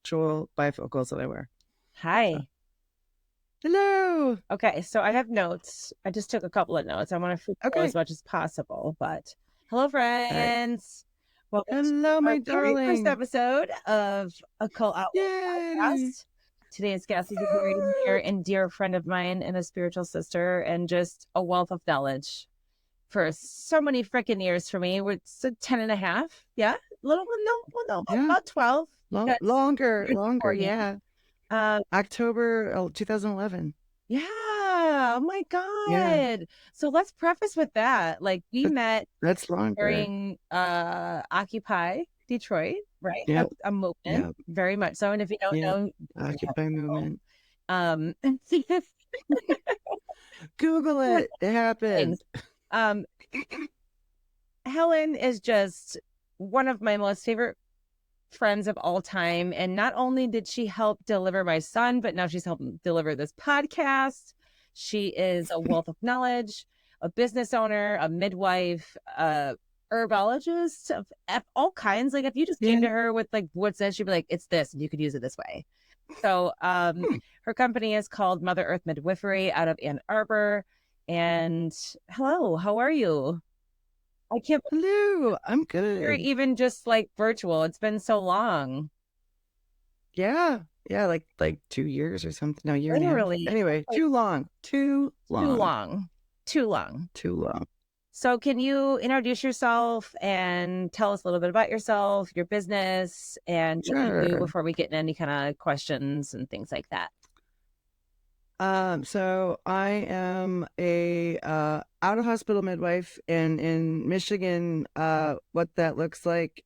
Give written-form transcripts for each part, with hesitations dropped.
actual bifocals that I wear. Hi. So. Hello. Okay, so I have notes. I just took a couple of notes. I want to follow as much as possible, but hello, friends. Right. Hello, my very darling. first episode of Occult Outlaw Podcast. Today's guest is a very near and dear friend of mine and a spiritual sister and just a wealth of knowledge for so many freaking years for me. It's 10 and a half. Yeah. About 12. Longer. Yeah. October 2011. Yeah. Oh my God. Yeah. So let's preface with that. Like we met during Occupy Detroit, right? Yeah. A movement, very much so. And if you don't know, Occupy movement. Google it. It happened. Helen is just one of my most favorite friends of all time. And not only did she help deliver my son, but now she's helping deliver this podcast. She is a wealth of knowledge, a business owner, a midwife, a herbologist of all kinds. Like if you just came to her with like what's this, she'd be like, it's this, and you could use it this way. So her company is called Mother Earth Midwifery out of Ann Arbor. And hello, how are you? Hello, I'm good. You're even just like virtual. It's been so long. Yeah, like 2 years or something. No, year and a half. Anyway, like, too long. So can you introduce yourself and tell us a little bit about yourself, your business, and what you do before we get into any kind of questions and things like that? So I am a out of hospital midwife, and in Michigan, what that looks like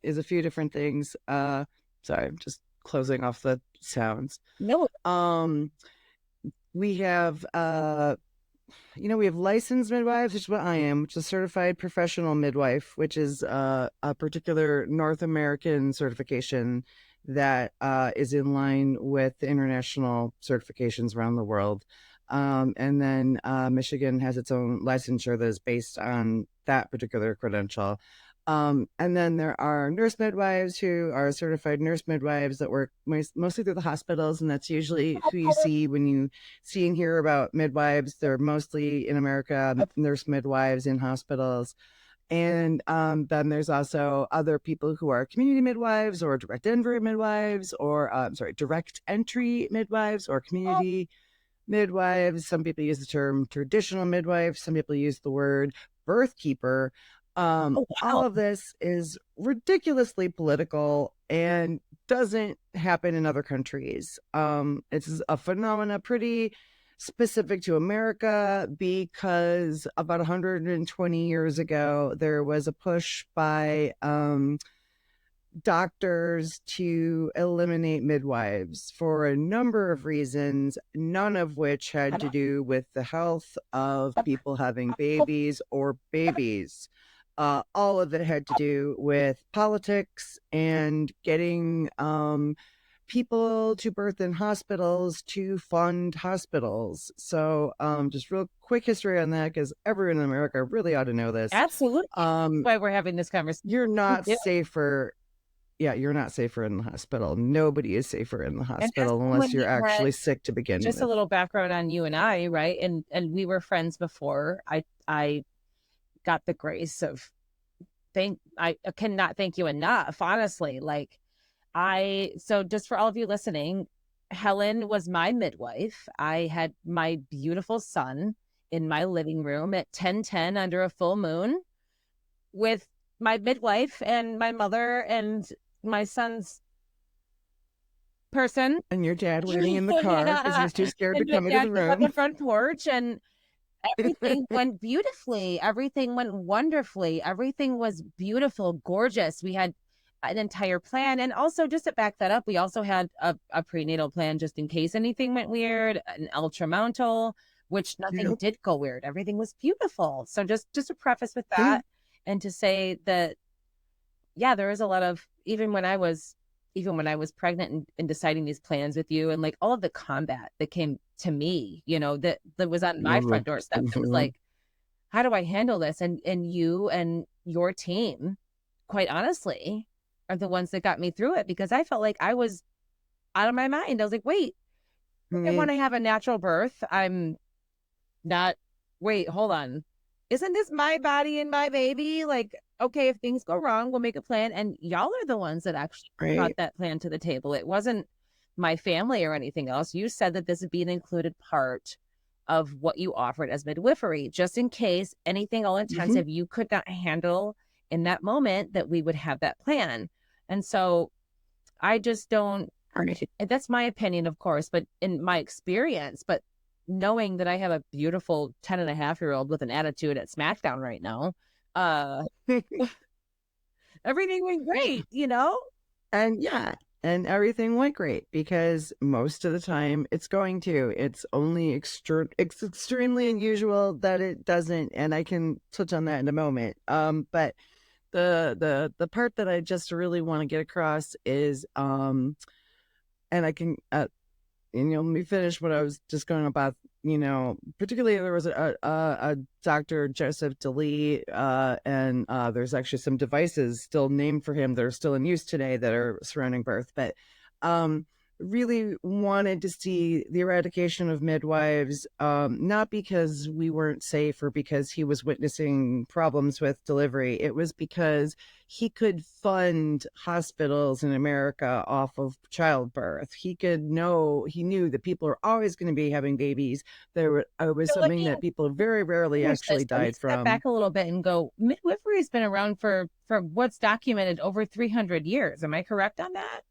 is a few different things. Sorry, I'm just closing off the sounds. No. We have we have licensed midwives, which is what I am, which is a certified professional midwife, which is a particular North American certification that is in line with the international certifications around the world. And then Michigan has its own licensure that is based on that particular credential. And then there are nurse midwives who are certified nurse midwives that work mostly through the hospitals. And that's usually who you see when you see and hear about midwives. They're mostly in America, nurse midwives in hospitals. And then there's also other people who are community midwives or direct entry midwives or direct entry midwives or community midwives. Some people use the term traditional midwife. Some people use the word birth keeper. All of this is ridiculously political and doesn't happen in other countries. It's a phenomena pretty specific to America because about 120 years ago, there was a push by doctors to eliminate midwives for a number of reasons, none of which had to do with the health of people having babies or babies. All of it had to do with politics and getting people to birth in hospitals to fund hospitals. So just real quick history on that, because everyone in America really ought to know this. Absolutely. That's why we're having this conversation. You're not safer. Yeah, you're not safer in the hospital. Nobody is safer in the hospital unless you're actually sick to begin with. Just a little background on you and I, right? And we were friends before. I got the grace of I cannot thank you enough, honestly. Like so just for all of you listening, Helen was my midwife. I had my beautiful son in my living room at 10:10 under a full moon with my midwife and my mother and my son's person. And your dad waiting in the car because he was too scared to come into the room. On the front porch, and everything went beautifully. Everything went wonderfully. Everything was beautiful, gorgeous. We had an entire plan. And also, just to back that up, we also had a prenatal plan just in case anything went weird, an ultramountal, which nothing did go weird. Everything was beautiful. So just to preface with that and to say that, yeah, there is a lot of, even when I was pregnant and deciding these plans with you, and like all of the combat that came to me, that was on my front doorstep. It was like, how do I handle this? And you and your team, quite honestly, are the ones that got me through it, because I felt like I was out of my mind. I was like, wait, I want to have a natural birth. I'm not, wait, hold on. Isn't this my body and my baby? Like, okay, if things go wrong, we'll make a plan. And y'all are the ones that actually brought that plan to the table. It wasn't my family or anything else. You said that this would be an included part of what you offered as midwifery, just in case anything all intensive you could not handle in that moment, that we would have that plan. And so I just don't, that's my opinion, of course, but in my experience, but knowing that I have a beautiful 10-and-a-half-year-old with an attitude at SmackDown right now, everything went great, you know? And yeah, and everything went great, because most of the time it's going to. It's only it's extremely unusual that it doesn't, and I can touch on that in a moment. But the part that I just really want to get across is, and I can, let me finish what I was just going about. Particularly there was a Dr. Jessica Dawl, and there's actually some devices still named for him that are still in use today that are surrounding birth. But really wanted to see the eradication of midwives, not because we weren't safe or because he was witnessing problems with delivery. It was because he could fund hospitals in America off of childbirth. He knew that people are always going to be having babies. There was something that people very rarely actually died from. Step back a little bit and go, midwifery has been around for what's documented over 300 years. Am I correct on that?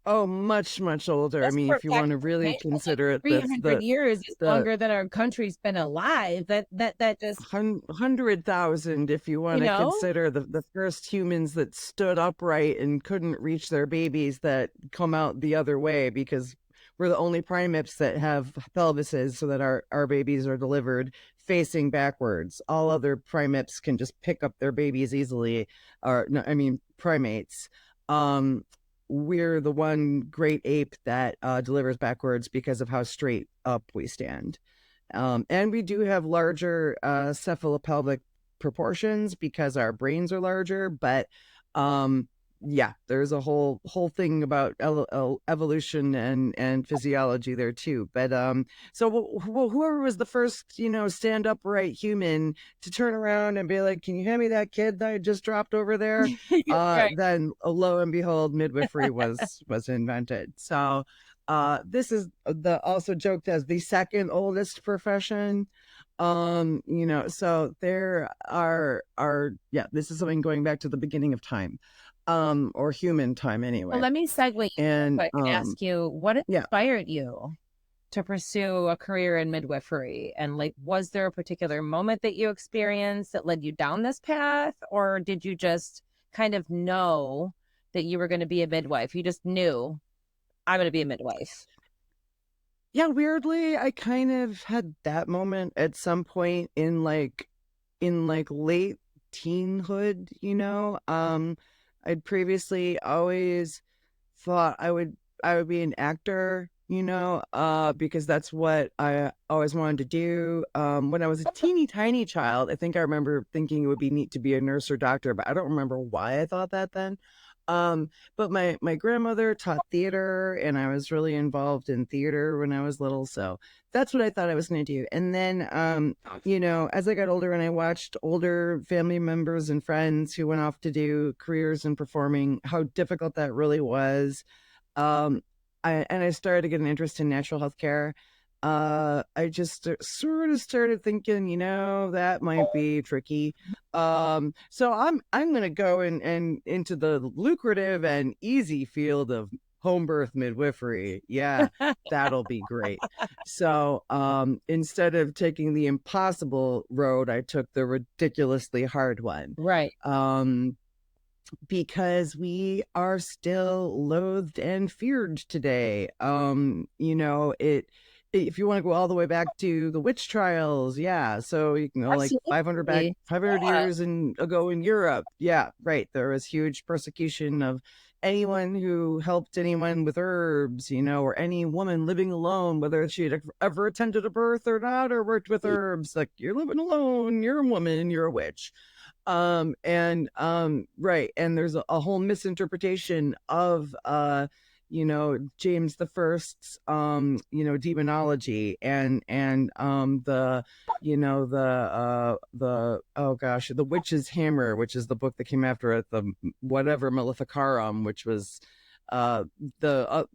Oh, much, much older. I mean, if you want to really consider it, 300 years is longer than our country's been alive. That just 100,000, if you want to consider the first humans that stood upright and couldn't reach their babies that come out the other way, because we're the only primates that have pelvises so that our babies are delivered facing backwards. All other primates can just pick up their babies easily, primates. We're the one great ape that delivers backwards because of how straight up we stand. And we do have larger cephalopelvic proportions because our brains are larger. But there's a whole thing about evolution and physiology there too. But so whoever was the first, stand upright human to turn around and be like, can you hand me that kid that I just dropped over there? Right. Then lo and behold, midwifery was invented. So this is also joked as the second oldest profession. So there are this is something going back to the beginning of time. Or human time anyway. Well, let me segue and ask you, what inspired you to pursue a career in midwifery? And was there a particular moment that you experienced that led you down this path? Or did you just kind of know that you were going to be a midwife? You just knew, I'm going to be a midwife. Yeah, weirdly, I kind of had that moment at some point in late teenhood, I'd previously always thought I would be an actor, because that's what I always wanted to do. When I was a teeny tiny child, I think I remember thinking it would be neat to be a nurse or doctor, but I don't remember why I thought that then. But my grandmother taught theater, and I was really involved in theater when I was little. So that's what I thought I was going to do. And then, as I got older and I watched older family members and friends who went off to do careers in performing, how difficult that really was. I started to get an interest in natural health care. I just sort of started thinking, that might be tricky. So I'm going to go and into the lucrative and easy field of home birth midwifery. Yeah, that'll be great. So instead of taking the impossible road, I took the ridiculously hard one. Right. Because we are still loathed and feared today. If you want to go all the way back to the witch trials, so you can go like 500 years ago in Europe. Yeah, right. There was huge persecution of anyone who helped anyone with herbs, or any woman living alone, whether she had ever attended a birth or not, or worked with herbs. Like, you're living alone, you're a woman, you're a witch. Right, and there's a whole misinterpretation of James the First's demonology and the oh gosh, the Witch's Hammer, which is the book that came after it, the whatever Maleficarum, which was the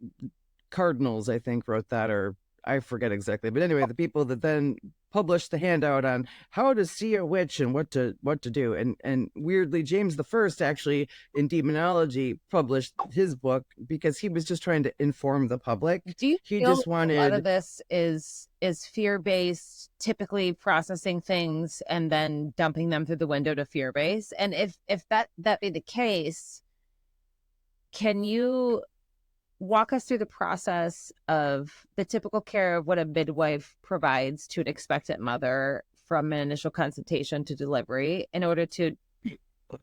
cardinals, I think, wrote that, or I forget exactly, but anyway, the people that then published the handout on how to see a witch and what to do, and weirdly, James the First actually in demonology published his book because he was just trying to inform the public. Do you He feel just wanted a lot of this is fear-based, typically processing things and then dumping them through the window to fear-based? And if that be the case, can you walk us through the process of the typical care of what a midwife provides to an expectant mother from an initial consultation to delivery in order to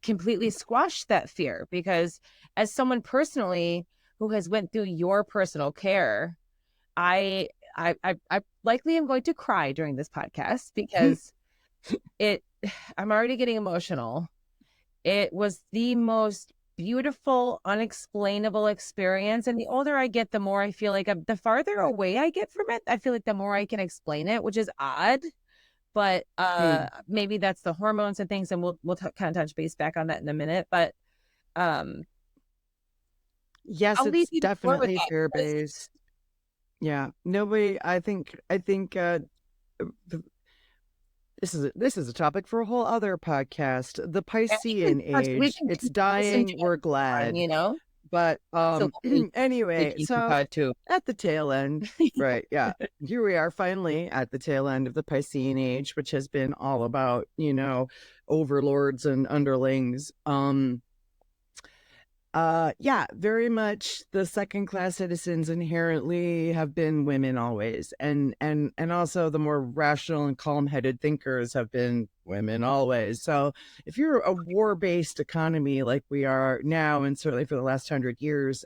completely squash that fear? Because as someone personally who has went through your personal care, I likely am going to cry during this podcast because I'm already getting emotional. It was the most beautiful, unexplainable experience. And the older I get, the more I feel like the farther away I get from it, I feel like the more I can explain it, which is odd. But maybe that's the hormones and things, and we'll kind of touch base back on that in a minute. But yes, I'll leave it's you definitely fear-based. Yeah, nobody. I think this is a topic for a whole other podcast. The Piscean age. It's dying. We're glad. But anyway, so at the tail end, right? Yeah, here we are finally at the tail end of the Piscean age, which has been all about overlords and underlings. Yeah, very much the second class citizens inherently have been women always, and also the more rational and calm-headed thinkers have been women always. So if you're a war-based economy like we are now, and certainly for the last 100 years,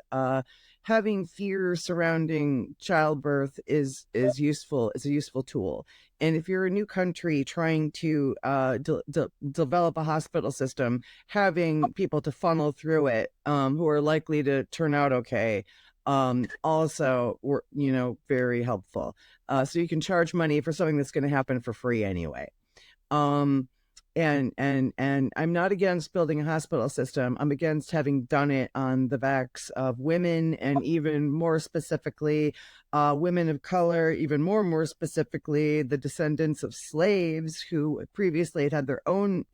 having fear surrounding childbirth is useful. It's a useful tool. And if you're a new country trying to develop a hospital system, having people to funnel through it who are likely to turn out okay, also were very helpful. So you can charge money for something that's going to happen for free anyway. And I'm not against building a hospital system. I'm against having done it on the backs of women, and even more specifically, women of color, even more specifically, the descendants of slaves who previously had their own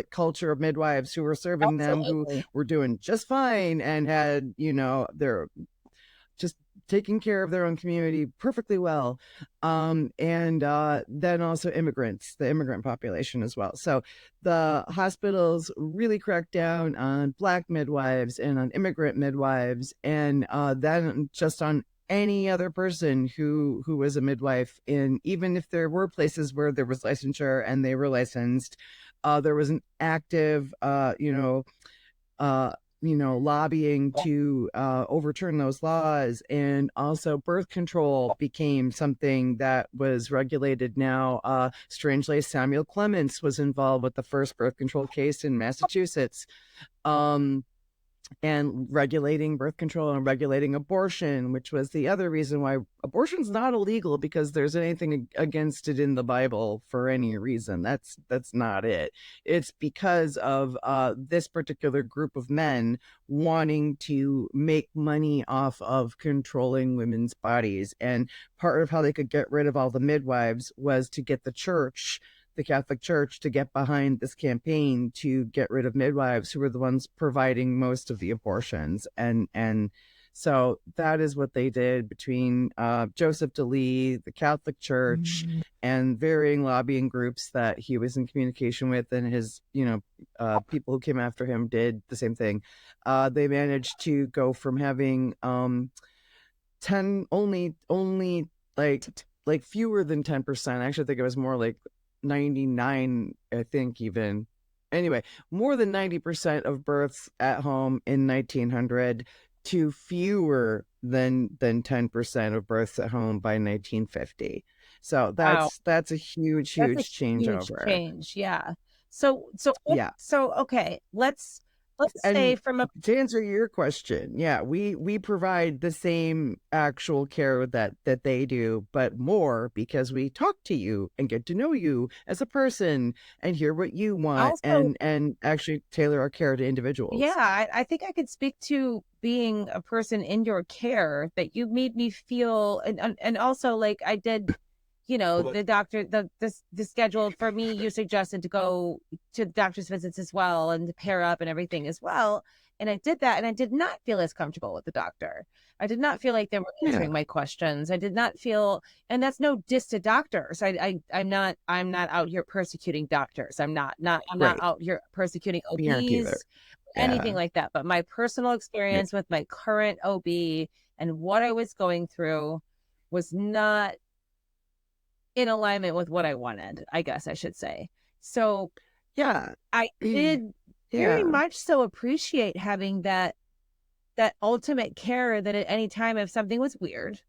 culture of midwives who were serving them, who were doing just fine and had, their just taking care of their own community perfectly well. And then also immigrants, the immigrant population as well. So the hospitals really cracked down on Black midwives and on immigrant midwives, and then just on any other person who was a midwife. And even if there were places where there was licensure and they were licensed, there was an active, lobbying to overturn those laws. And also birth control became something that was regulated now. Strangely, Samuel Clements was involved with the first birth control case in Massachusetts. And regulating birth control and regulating abortion, which was the other reason why abortion's not illegal, because there's anything against it in the Bible for any reason. That's not it. It's because of this particular group of men wanting to make money off of controlling women's bodies. And part of how they could get rid of all the midwives was to get the Catholic Church to get behind this campaign to get rid of midwives, who were the ones providing most of the abortions. And so that is what they did between Joseph DeLee, the Catholic Church, and varying lobbying groups that he was in communication with, and his, people who came after him did the same thing. They managed to go from having only like fewer than 10%. I actually think it was more like 99, I think, even. Anyway, more than 90% of births at home in 1900 to fewer than 10% of births at home by 1950. So that's a huge changeover. Change, yeah. Yeah. So okay, let's say And from a to answer your question, yeah, we provide the same actual care that they do, but more because we talk to you and get to know you as a person and hear what you want also, and actually tailor our care to yeah, individuals. I think I could speak to being a person in your care, that you made me feel, and also like I did, you know, the doctor, the schedule for me, you suggested to go to doctor's visits as well and to pair up and everything as well. And I did that, and I did not feel as comfortable with the doctor. I did not feel like they were Yeah, answering my questions. I did not feel, and that's no diss to doctors. I'm not out here persecuting doctors. I'm not right. out here persecuting We aren't either. OBs, anything Yeah. like that. But my personal Yeah. experience with my current OB and what I was going through was not in alignment with what I wanted, I guess I should say. So Yeah. I did very Yeah. much so appreciate having that ultimate care, that at any time if something was weird,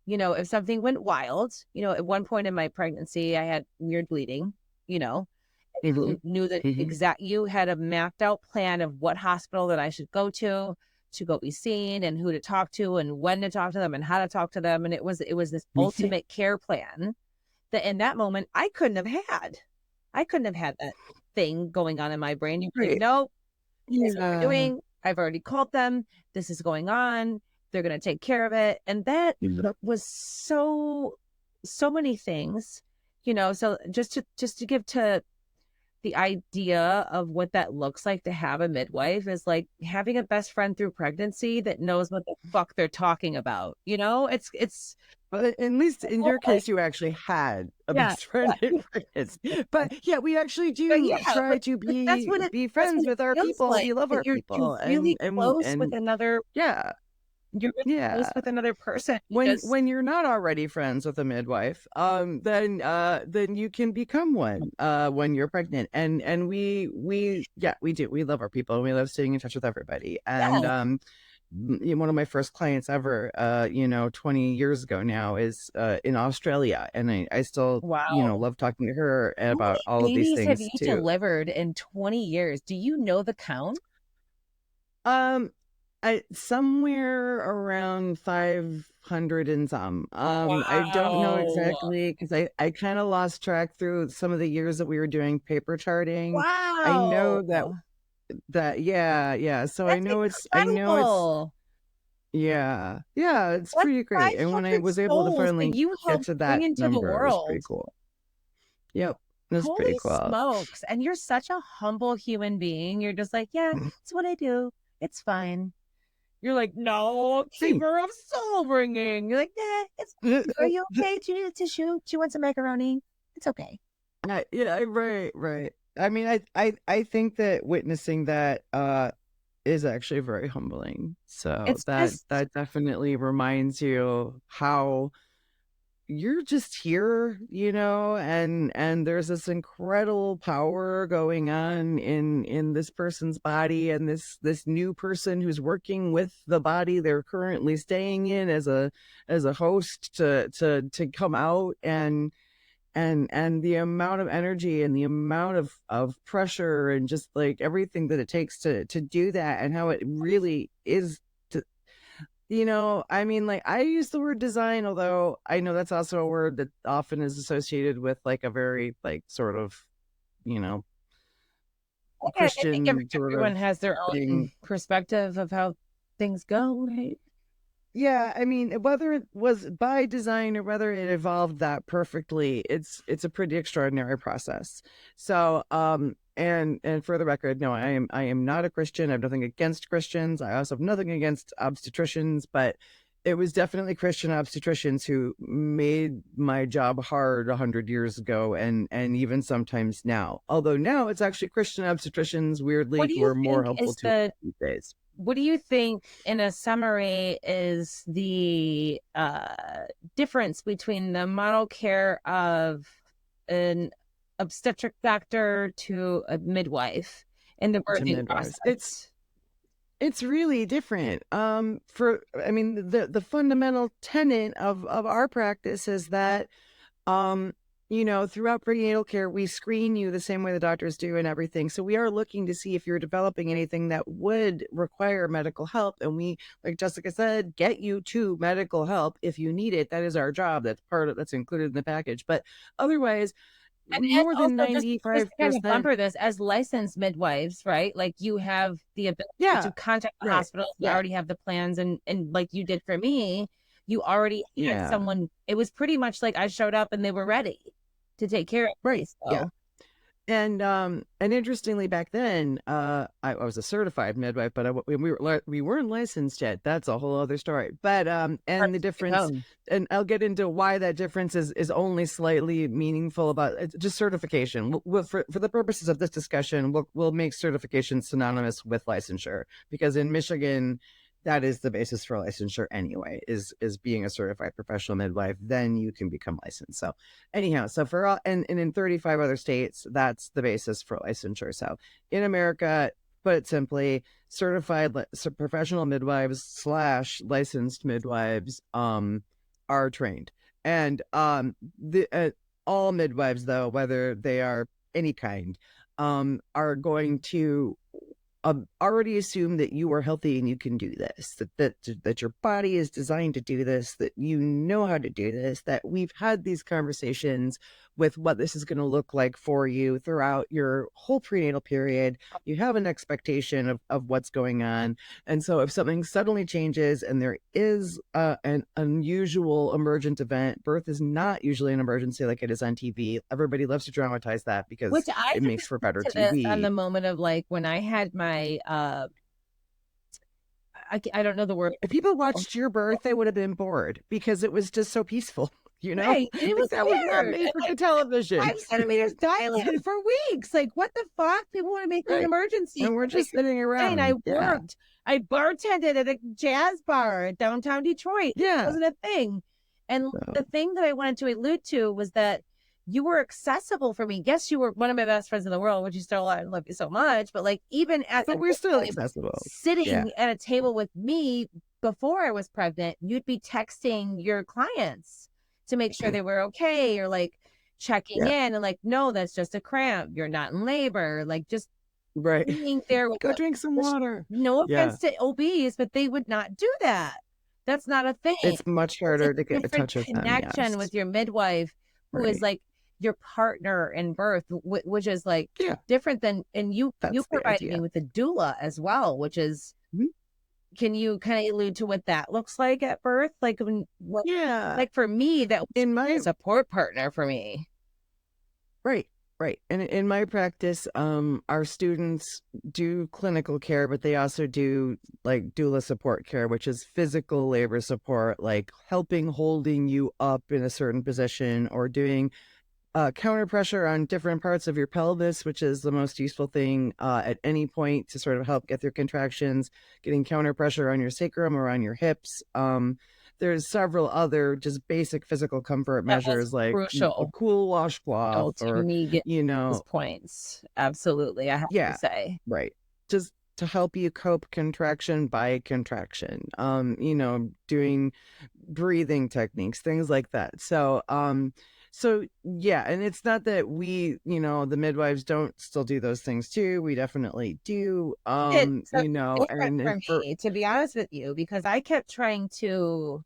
you know, if something went wild, you know, at one point in my pregnancy I had weird bleeding, you know, Hmm. you knew that Hmm. exact, you had a mapped out plan of what hospital that I should go to go be seen, and who to talk to and when to talk to them and how to talk to them. And it was this ultimate care plan that in that moment I couldn't have had. I couldn't have had that thing going on in my brain. You're like, Right. no, here's what we're Yeah. doing. I've already called them. This is going on. They're going to take care of it. And that Yep. was so many things, you know. So just to give to the idea of what that looks like to have a midwife is like having a best friend through pregnancy that knows what the fuck they're talking about. You know, it's But at least in your like, case, you actually had a yeah, best friend in pregnancy. But yeah, we actually but do yeah, try to be that's friends what it with our feels people. like, We love that our you're people, really and close with and another, yeah, you're really close yeah. with another person because When you're not already friends with a midwife, then you can become one when you're pregnant. And we yeah, we do. We love our people and we love staying in touch with everybody. And yeah, one of my first clients ever, 20 years ago now, is in Australia, and I still, wow. love talking to her How about many all of these babies have things you too. delivered in 20 years? Do you know the count? Um, I somewhere around 500 and some. I don't know Wow. exactly because I kind of lost track through some of the years that we were doing paper charting. I Wow. know that yeah, yeah. So That's I know it's incredible. yeah, yeah, it's That's pretty great. And when I 500 was able to souls that finally you get helped to bring that into the number, it was pretty world. cool. Yep, it was Holy pretty cool. smokes. And you're such a humble human being. You're just like, yeah, it's what I do. It's fine. You're like, no, Thanks. keeper of soul bringing. You're like, nah, it's fine. Are you okay? Do you need a tissue? Do you want some macaroni? It's okay. Yeah, right, right. I mean, I think that witnessing that is actually very humbling. So It's that just, that definitely reminds you how you're just here, and there's this incredible power going on in this person's body, and this new person who's working with the body they're currently staying in as a host to come out, and the amount of energy and the amount of pressure and just like everything that it takes to do that, and how it really is to, I mean, like, I use the word design, although I know that's also a word that often is associated with like a very like sort of, you know I think Christian sort everyone of has their thing. own perspective of how things go, right? Yeah, I mean, whether it was by design or whether it evolved that perfectly, it's a pretty extraordinary process. So, and for the record, no, I am not a Christian. I have nothing against Christians. I also have nothing against obstetricians, but it was definitely Christian obstetricians who made my job hard 100 years ago, and even sometimes now. Although now it's actually Christian obstetricians, What weirdly, do who you are more think helpful is to us these days. what do you think, in a summary, is the difference between the model care of an obstetric doctor to a midwife in the To birthing midwives. process? It's really different. I mean, the fundamental tenet of our practice is that, um, throughout prenatal care, we screen you the same way the doctors do and everything. So we are looking to see if you're developing anything that would require medical help. And we, like Jessica said, get you to medical help if you need it. That is our job. That's included in the package. But otherwise, And more than also just to kind of 95%. bumper this, as licensed midwives, right? Like you have the ability to contact the hospitals. You already have the plans, and like you did for me, you already had someone. It was pretty much like I showed up and they were ready to take care of me. So. Yeah. And interestingly, back then, I was a certified midwife, but we weren't licensed yet. That's a whole other story. But and the difference, and I'll get into why that difference is only slightly meaningful about just certification. For the purposes of this discussion, we'll make certification synonymous with licensure, because in Michigan, that is the basis for licensure anyway, is being a certified professional midwife. Then you can become licensed. So anyhow, so for all, and in 35 other states, that's the basis for licensure. So in America, put it simply, certified professional midwives / licensed midwives are trained. And all midwives, though, whether they are any kind, are going to already assume that you are healthy and you can do this, that your body is designed to do this, that you know how to do this, that we've had these conversations with what this is going to look like for you throughout your whole prenatal period. You have an expectation of what's going on. And so if something suddenly changes and there is an unusual emergent event, birth is not usually an emergency like it is on TV. Everybody loves to dramatize that because it makes for better TV. On the moment of like when I had my I don't know the word. If people watched your birth, they would have been bored because it was just so peaceful. Right. It was that was not made for television. 5 centimeters dilated for weeks. Like, what the fuck? People want to make an emergency. And we're just sitting around. And I worked. I bartended at a jazz bar in downtown Detroit. Yeah. It wasn't a thing. And the thing that I wanted to allude to was that you were accessible for me. Yes, you were one of my best friends in the world, which you still are. I love you so much. But like, even but we're still accessible. Sitting at a table with me before I was pregnant, you'd be texting your clients to make sure they were okay, or like checking in and like, no, that's just a cramp. You're not in labor. Like just being there. Go drink some water. No offense to OBs, but they would not do that. That's not a thing. It's much harder to get a touch of connection with your midwife, who is like your partner in birth, which is like different than, and you provided me with a doula as well, which is, can you kind of allude to what that looks like at birth? Like, like for me, that was in my support partner for me. Right. And in my practice, our students do clinical care, but they also do like doula support care, which is physical labor support, like holding you up in a certain position, or doing counter pressure on different parts of your pelvis, which is the most useful thing at any point to sort of help get through contractions, getting counter pressure on your sacrum or on your hips. There's several other just basic physical comfort measures, like a cool washcloth, or, points. Absolutely. I have to say. Right. Just to help you cope contraction by contraction, doing breathing techniques, things like that. So and it's not that we, the midwives don't still do those things too. We definitely do. And for me, to be honest with you, because I kept trying to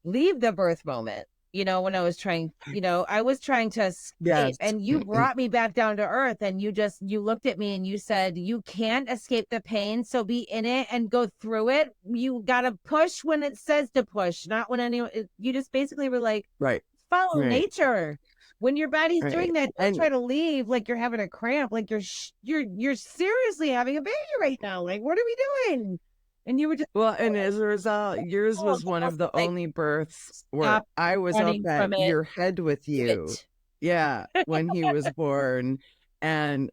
leave the birth moment, when I was trying, I was trying to escape, and you brought me back down to earth, and you looked at me and you said, you can't escape the pain. So be in it and go through it. You got to push when it says to push, not when anyone, you just basically were like, follow nature. When your body's doing that, don't try to leave like you're having a cramp, like you're seriously having a baby right now. Like, what are we doing? And you were just and as a result, yours was one of the only births where I was up at your head with you. Yeah, when he was born, and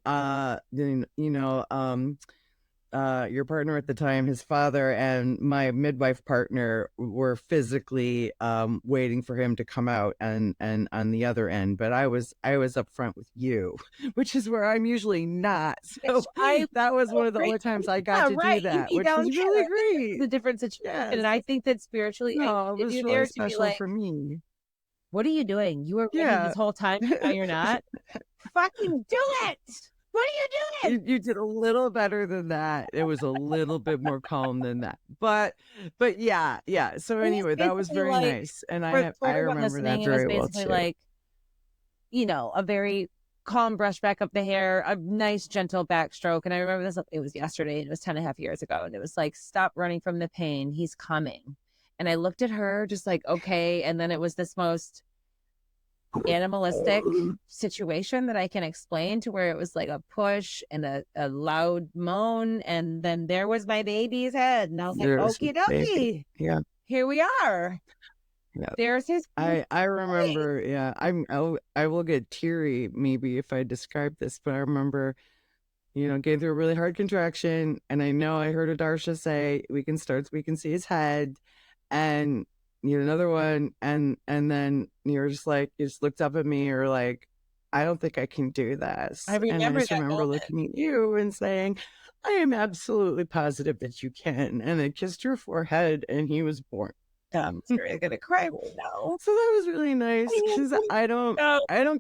your partner at the time, his father, and my midwife partner were physically waiting for him to come out and on the other end, but I was up front with you, which is where I'm usually not. So that was one of the only times I got to do that, which was really great. The different situation, and I think that spiritually, it was really special for me. what are you doing? You were ready this whole time, and now you're not. Fucking do it. What are you doing? You did a little better than that. It was a little bit more calm than that. But yeah. So anyway, that was very nice. And I remember that very well too. Like, you know, a very calm brush back up the hair, a nice gentle backstroke. And I remember this, it was yesterday, and it was 10.5 years ago. And it was like, stop running from the pain. He's coming. And I looked at her just like, okay. And then it was this most animalistic situation that I can explain, to where it was like a push and a loud moan, and then there was my baby's head, and I was like, okie dokie, yeah, here we are. Yeah, there's his. I remember. Yeah, I will get teary maybe if I describe this, but I remember, you know, getting through a really hard contraction, and I know I heard Adarsha say, we can see his head, and need another one, and then you just looked up at me, or like, I don't think I can do this. I remember looking at you and saying, I am absolutely positive that you can, and I kissed your forehead, and he was born. I'm gonna cry right now. So that was really nice, because I don't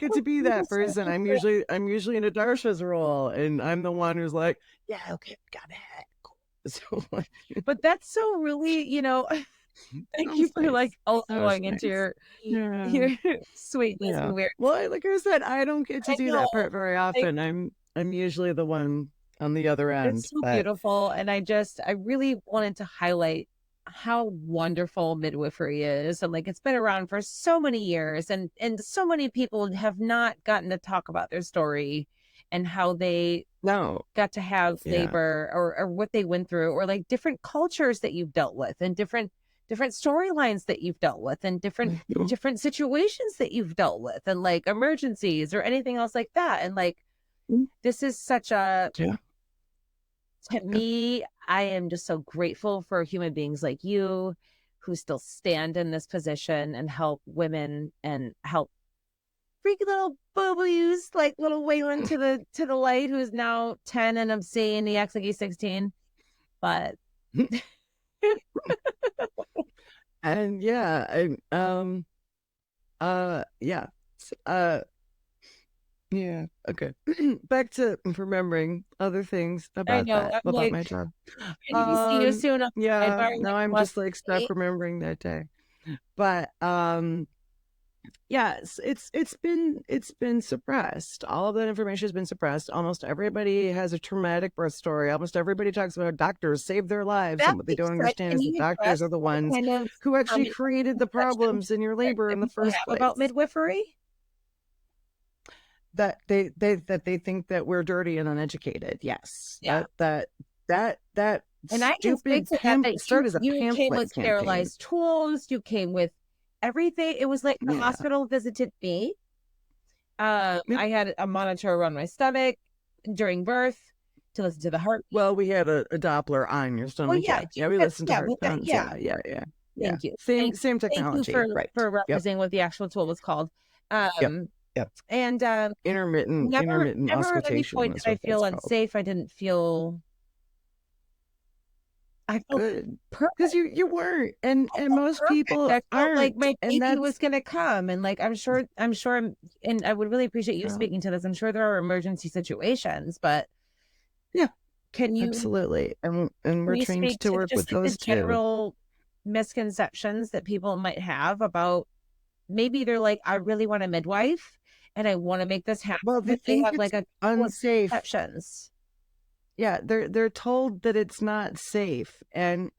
get to be that person. I'm usually in Adarsha's role, and I'm the one who's like, yeah, okay, got it, cool. So, but that's so really, you know. Thank you for like going into your sweetness and weird. Well, like I said, I don't get to do that part very often. I'm usually the one on the other end. It's so beautiful, and I really wanted to highlight how wonderful midwifery is, and like, it's been around for so many years, and so many people have not gotten to talk about their story and how they got to have labor, or what they went through, or like different cultures that you've dealt with, and different storylines that you've dealt with, and different situations that you've dealt with, and like emergencies or anything else like that. And like, this is such a, to me, I am just so grateful for human beings like you, who still stand in this position and help women, and help freaky little boo-boos like little Waylon to the light, who is now 10 and obscene. He acts like he's 16, but and okay. Back to remembering other things about my job. See you soon. Now I'm just like stuck remembering that day. But it's been suppressed. All of that information has been suppressed. Almost everybody has a traumatic birth story. Almost everybody talks about how doctors saved their lives, and what they don't understand is that doctors are the ones who actually created the problems in your labor in the first place. About midwifery, that they think that we're dirty and uneducated. Yes, that and I can speak to that. Started as a pamphlet. You came with sterilized tools. You came with everything. It was like the hospital visited me. I had a monitor on my stomach during birth to listen to the heart. Well, we had a Doppler on your stomach. We listened to heart sounds. Thank you. Same technology. Thank you for representing what the actual tool was called. And intermittent never auscultation. At any point did I feel unsafe. I didn't feel. I felt good, because you weren't, and most people aren't. Like my baby was gonna come, and like I'm sure, and I would really appreciate you speaking to this. I'm sure there are emergency situations, but can you absolutely, and we're trained to work with those general misconceptions that people might have about, maybe they're like, I really want a midwife and I want to make this happen. Well, they have like unsafe exceptions. Yeah, they're told that it's not safe, and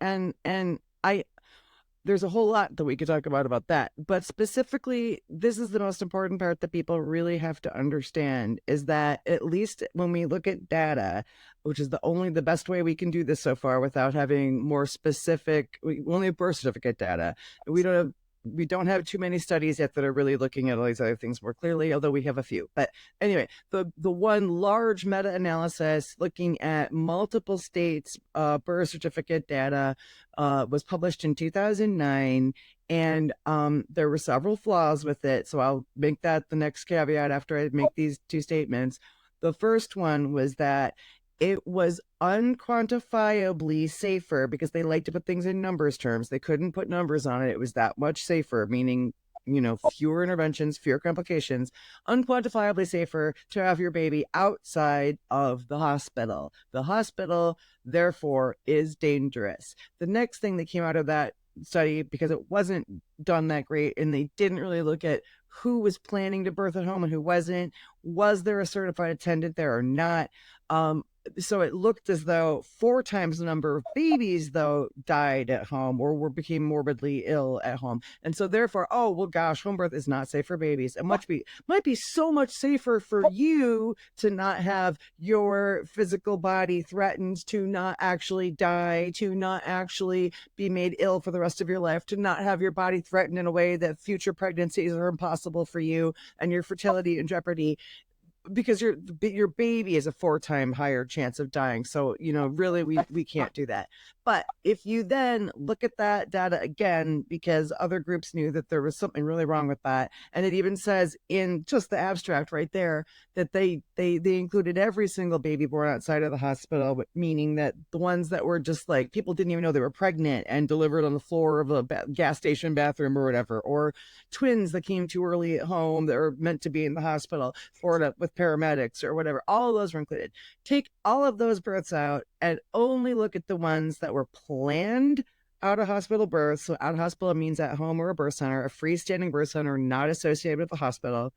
there's a whole lot that we could talk about that. But specifically, this is the most important part that people really have to understand, is that at least when we look at data, which is the best way we can do this so far without having more specific, we only have birth certificate data. We don't have too many studies yet that are really looking at all these other things more clearly, although we have a few. But anyway, the one large meta-analysis looking at multiple states' birth certificate data was published in 2009, and there were several flaws with it. So I'll make that the next caveat after I make these two statements. The first one was that it was unquantifiably safer, because they like to put things in numbers terms. They couldn't put numbers on it. It was that much safer, meaning, fewer interventions, fewer complications, unquantifiably safer to have your baby outside of the hospital. The hospital, therefore, is dangerous. The next thing that came out of that study, because it wasn't done that great and they didn't really look at who was planning to birth at home and who wasn't, was there a certified attendant there or not? So it looked as though 4 times the number of babies, though, died at home or became morbidly ill at home. And so therefore, oh, well, gosh, home birth is not safe for babies. It might be so much safer for you to not have your physical body threatened, to not actually die, to not actually be made ill for the rest of your life, to not have your body threatened in a way that future pregnancies are impossible for you and your fertility in jeopardy, because your baby is a 4 times higher chance of dying. So, really we can't do that. But if you then look at that data again, because other groups knew that there was something really wrong with that, and it even says in just the abstract right there that they included every single baby born outside of the hospital, meaning that the ones that were just like, people didn't even know they were pregnant and delivered on the floor of a gas station bathroom or whatever, or twins that came too early at home that were meant to be in the hospital or with paramedics or whatever, all of those were included. Take all of those births out and only look at the ones that were planned out of hospital births. So out of hospital means at home or a birth center, a freestanding birth center not associated with the hospital.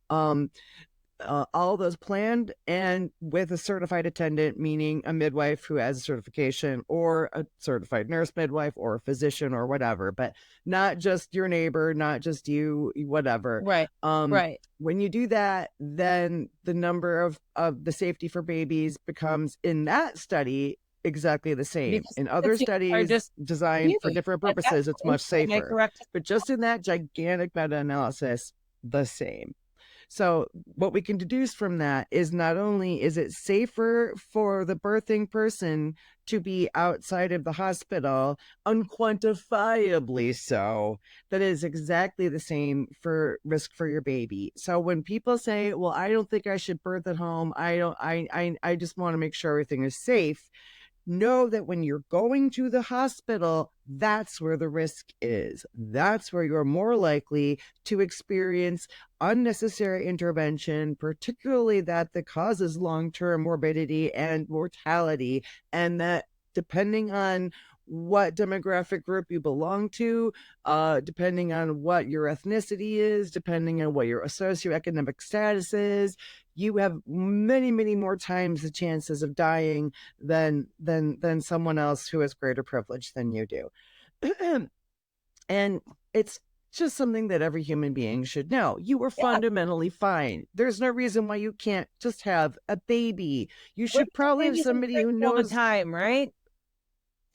All those planned and with a certified attendant, meaning a midwife who has a certification, or a certified nurse midwife, or a physician, or whatever, but not just your neighbor, not just you, whatever. Right. Right. When you do that, then the number of the safety for babies becomes, in that study, exactly the same. Because in other studies just designed for different purposes, it's much safer. But just in that gigantic meta-analysis, the same. So what we can deduce from that is, not only is it safer for the birthing person to be outside of the hospital, unquantifiably so, that is exactly the same for risk for your baby. So when people say, well, I don't think I should birth at home, I just want to make sure everything is safe, know that when you're going to the hospital, that's where the risk is. That's where you're more likely to experience unnecessary intervention, particularly that causes long-term morbidity and mortality, and that, depending on what demographic group you belong to, depending on what your ethnicity is, depending on what your socioeconomic status is, you have many, many more times the chances of dying than someone else who has greater privilege than you do. And it's just something that every human being should know. You were fundamentally fine. There's no reason why you can't just have a baby. You should probably have somebody who knows all the time, right?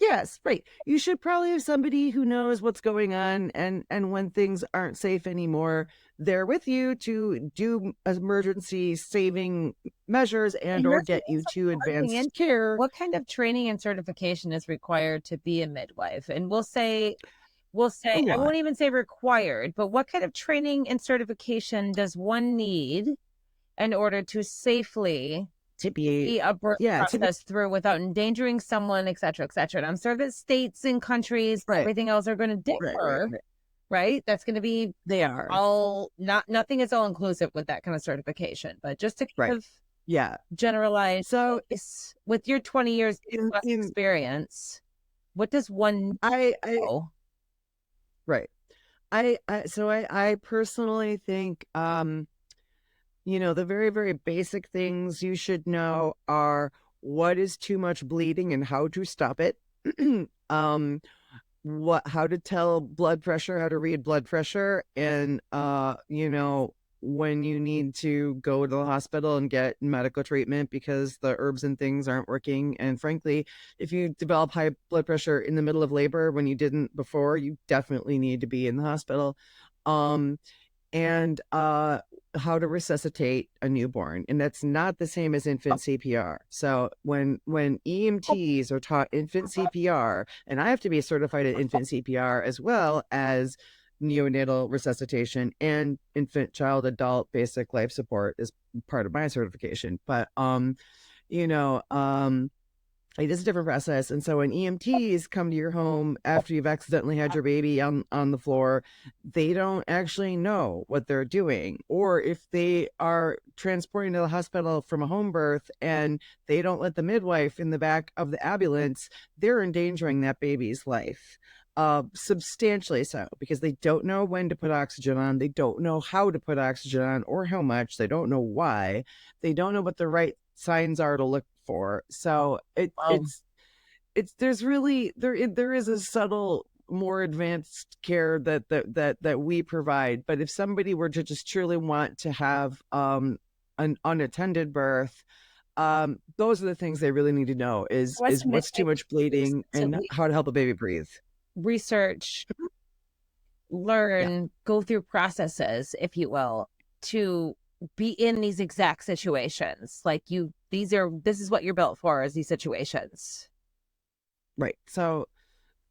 Yes, right. You should probably have somebody who knows what's going on, and when things aren't safe anymore, they're with you to do emergency saving measures and or get you to advanced care. What kind of training and certification is required to be a midwife? And we'll say I won't even say required, but what kind of training and certification does one need in order to safely to be a birth process through without endangering someone, et cetera, et cetera? And I'm sure that states and countries, everything else are going to differ, right? That's going to be, they are all, nothing is all inclusive with that kind of certification, but just to kind of generalize. So with your 20 years experience, what does one know? Right. I personally think, the very, very basic things you should know are what is too much bleeding and how to stop it. How to tell blood pressure, how to read blood pressure, and, when you need to go to the hospital and get medical treatment because the herbs and things aren't working. And frankly, if you develop high blood pressure in the middle of labor when you didn't before, you definitely need to be in the hospital. And how to resuscitate a newborn. And that's not the same as infant CPR. So when EMTs are taught infant CPR, and I have to be certified at infant CPR as well as neonatal resuscitation and infant, child, adult basic life support is part of my certification. But It is a different process. And so when EMTs come to your home after you've accidentally had your baby on the floor, they don't actually know what they're doing. Or if they are transporting to the hospital from a home birth and they don't let the midwife in the back of the ambulance, they're endangering that baby's life. Substantially so, because they don't know when to put oxygen on. They don't know how to put oxygen on or how much. They don't know why. They don't know what the right signs are to look for. So there's really there is a subtle, more advanced care that we provide. But if somebody were to just truly want to have an unattended birth, those are the things they really need to know is what's too much bleeding and how to help a baby breathe. Research, learn, go through processes, if you will, to be in these exact situations. Like this is what you're built for, is these situations. Right. So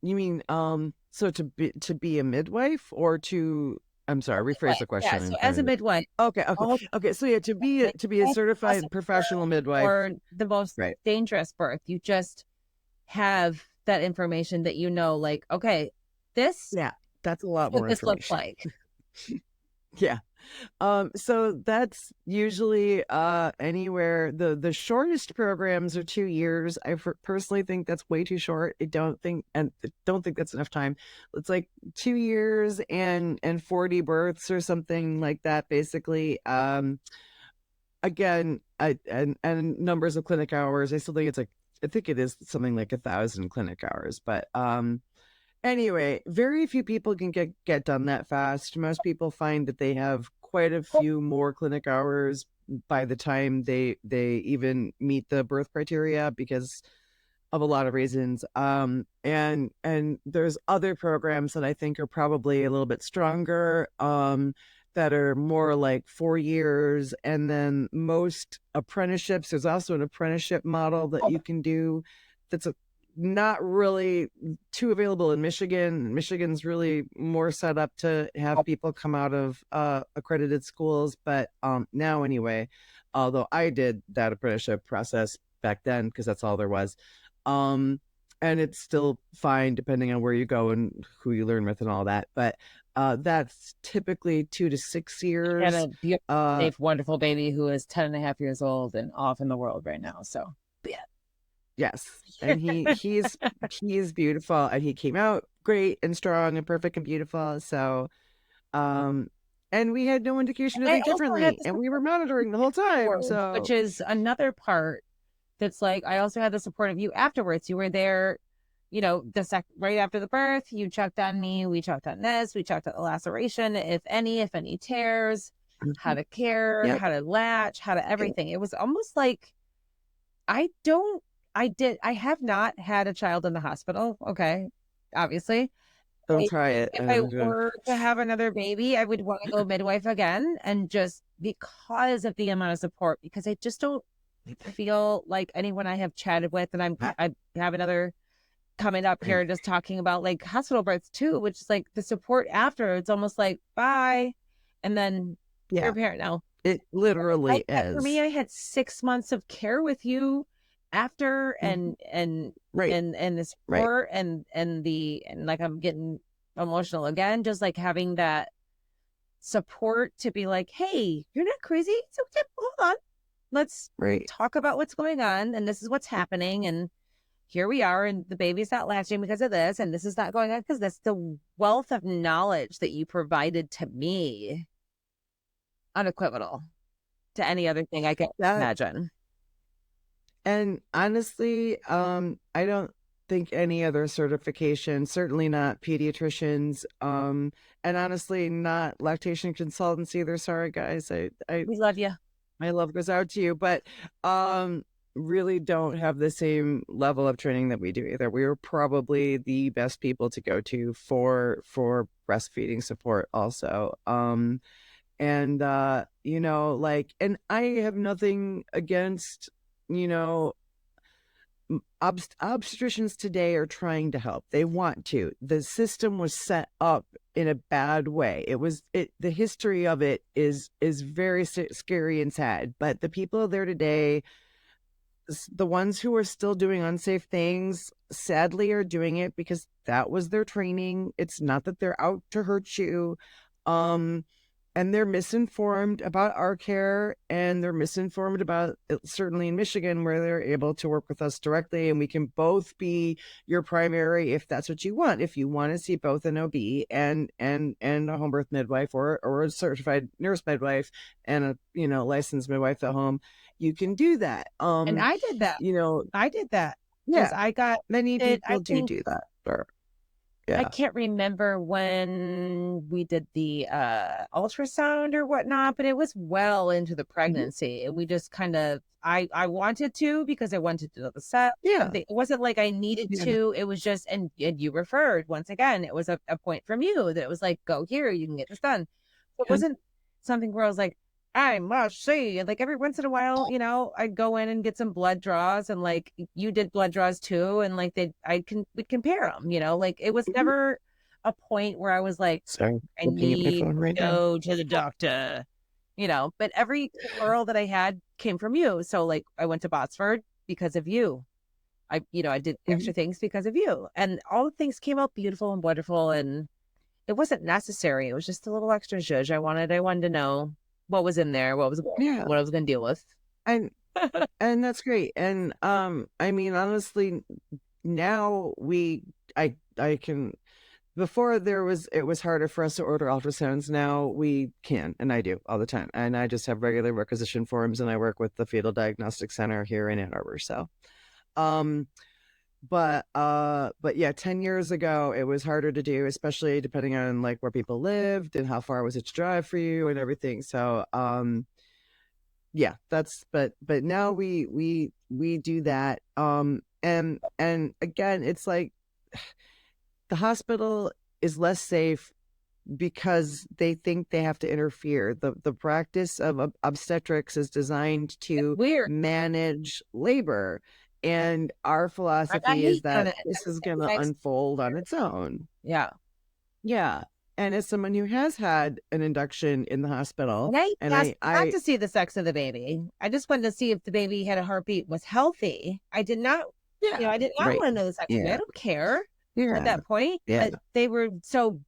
you mean so to be a midwife or to, I'm sorry, rephrase the question. Yeah, so as a midwife. Okay. So yeah, to be a certified professional midwife or the most dangerous birth, you just have that information that like, okay, that's a lot more this information. looks like. Yeah. So that's usually anywhere. The shortest programs are 2 years. I personally think that's way too short. I don't think that's enough time. It's like 2 years and 40 births or something like that, basically. Again, and numbers of clinic hours. I still think I think it is something like 1,000 clinic hours, but anyway, very few people can get done that fast. Most people find that they have quite a few more clinic hours by the time they even meet the birth criteria because of a lot of reasons. And there's other programs that I think are probably a little bit stronger, that are more like 4 years. And then most apprenticeships, there's also an apprenticeship model that you can do that's not really too available in Michigan. Michigan's really more set up to have people come out of accredited schools. But now anyway, although I did that apprenticeship process back then because that's all there was. And it's still fine depending on where you go and who you learn with and all that. But that's typically 2 to 6 years. And a beautiful, safe, wonderful baby who is 10.5 years old and off in the world right now. So, yeah. Yes. And he's beautiful, and he came out great and strong and perfect and beautiful. So, and we had no indication to think differently, and we were monitoring the whole time. So, which is another part that's like, I also had the support of you afterwards. You were there, right after the birth. You checked on me. We checked on this. We checked on the laceration, if any tears, how to care, how to latch, how to everything. It was almost like I have not had a child in the hospital. Okay. Obviously. Don't try it. If I were to have another baby, I would want to go midwife again, and just because of the amount of support, because I just don't feel like anyone I have chatted with, and I have another coming up here just talking about like hospital births too, which is like the support after, it's almost like bye, and then you're a parent now. It literally is. For me, I had 6 months of care with you after, and the support, and like, I'm getting emotional again, just like having that support to be like, hey, you're not crazy, so hold on, let's talk about what's going on, and this is what's happening, and here we are, and the baby's not latching because of this, and this is not going on because that's the wealth of knowledge that you provided to me, unequivocal to any other thing I can imagine. And honestly, I don't think any other certification, certainly not pediatricians, and honestly not lactation consultants either. Sorry guys, we love you. My love goes out to you, but really don't have the same level of training that we do either. We are probably the best people to go to for breastfeeding support also. And and I have nothing against, obstetricians today are trying to help. They want to. The system was set up in a bad way. The history of it is very scary and sad, but the people there today the ones who are still doing unsafe things, sadly, are doing it because that was their training. It's not that they're out to hurt you. And they're misinformed about our care, and they're misinformed about, certainly in Michigan, where they're able to work with us directly, and we can both be your primary if that's what you want. If you want to see both an OB and a home birth midwife, or a certified nurse midwife and a licensed midwife at home, you can do that. And I did that. I did that. Yeah, I got many people do that. I can't remember when we did the ultrasound or whatnot, but it was well into the pregnancy. And we just kind of, I wanted to, because I wanted to know the set. Yeah. It wasn't like I needed to. It was just, and you referred, once again, it was a point from you that it was like, go here, you can get this done. So it wasn't something where I was like, I must see. And like every once in a while, I'd go in and get some blood draws, and like you did blood draws too. And like we'd compare them, like it was never a point where I was like, I need to go to the doctor, but every referral that I had came from you. So like I went to Botsford because of you. I did extra things because of you, and all the things came out beautiful and wonderful. And it wasn't necessary. It was just a little extra zhuzh. I wanted to know what was in there, what I was going to deal with. And that's great. And I mean, honestly, now I can, before it was harder for us to order ultrasounds. Now we can, and I do all the time. And I just have regular requisition forms, and I work with the Fetal Diagnostic Center here in Ann Arbor. So, but yeah, 10 years ago, it was harder to do, especially depending on like where people lived and how far was it to drive for you and everything. So, yeah, but now we do that. And again, it's like the hospital is less safe because they think they have to interfere. The practice of obstetrics is designed to manage labor. And our philosophy is that this is going to unfold on its own. Yeah. Yeah. And as someone who has had an induction in the hospital, and I got to see the sex of the baby. I just wanted to see if the baby had a heartbeat, was healthy. I did not, I did not want to know the sex of it. I don't care at that point. Yeah. But they were so,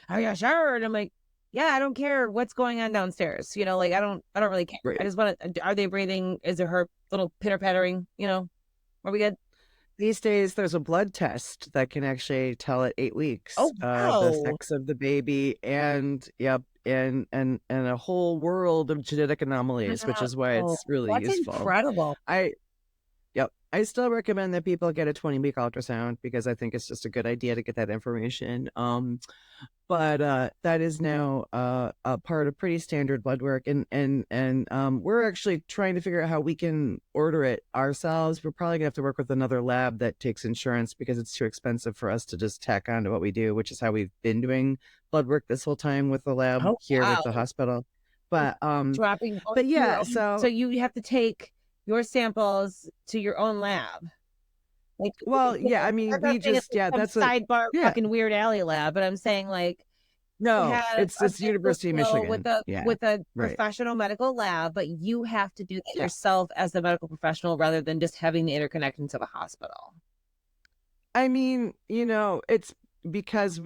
are you sure? And I'm like, yeah, I don't care what's going on downstairs. Like I don't really care. Right. I just want to, are they breathing? Is there her little pitter pattering? Are we good? These days, there's a blood test that can actually tell at 8 weeks. Oh, wow. The sex of the baby, and a whole world of genetic anomalies, which is why it's really useful. That's incredible. I still recommend that people get a 20-week ultrasound because I think it's just a good idea to get that information. But that is now a part of pretty standard blood work, and we're actually trying to figure out how we can order it ourselves. We're probably gonna have to work with another lab that takes insurance because it's too expensive for us to just tack on to what we do, which is how we've been doing blood work this whole time with the lab with the hospital. But but yeah, so you have to take your samples to your own lab. Like, well, yeah, I mean, we just, that's a sidebar fucking weird alley lab, but I'm saying like, no, it's University of Michigan with a professional medical lab, but you have to do that yourself as the medical professional rather than just having the interconnection to the hospital. I mean, it's because